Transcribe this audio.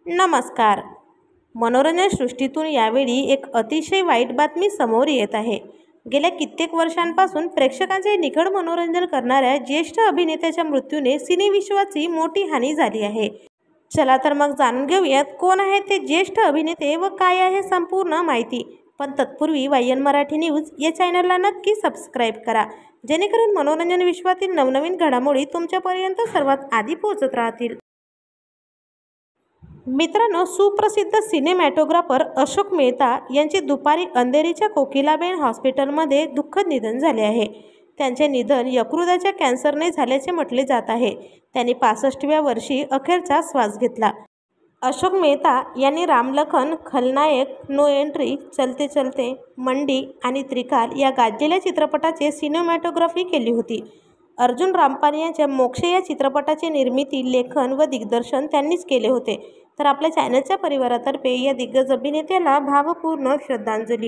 नमस्कार. मनोरंजन सृष्टीतून यावेळी एक अतिशय वाईट बातमी समोर येत आहे. गेल्या कित्येक वर्षांपासून प्रेक्षकांचे निखळ मनोरंजन करणाऱ्या ज्येष्ठ अभिनेत्याच्या मृत्यूने सिनेविश्वाची मोठी हानी झाली आहे. चला तर मग जाणून घेऊयात कोण आहेत ते ज्येष्ठ अभिनेते व काय आहे संपूर्ण माहिती. पण तत्पूर्वी वायन मराठी न्यूज या चॅनलला नक्की सबस्क्राईब करा, जेणेकरून मनोरंजन विश्वातील नवनवीन घडामोडी तुमच्यापर्यंत सर्वात आधी पोहोचत राहतील. मित्रांनो, सुप्रसिद्ध सिनेमॅटोग्राफर अशोक मेहता यांचे दुपारी अंधेरीच्या कोकिलाबेन हॉस्पिटलमध्ये दुःखद निधन झाले आहे. त्यांचे निधन यकृताच्या कॅन्सरने झाल्याचे म्हटले जात आहे. त्यांनी 65व्या वर्षी अखेरचा श्वास घेतला. अशोक मेहता यांनी रामलखन, खलनायक, नो एंट्री, चलते चलते, मंडी आणि त्रिकाल या गाजलेल्या चित्रपटाचे सिनेमॅटोग्राफी केली होती. अर्जुन रामपाल यांच्या मोक्ष या चित्रपटाचे निर्मिती, लेखन व दिग्दर्शन त्यांनीच केले होते. तर आपल्या चॅनलच्या परिवारातर्फे या दिग्गज अभिनेत्याला भावपूर्ण श्रद्धांजली.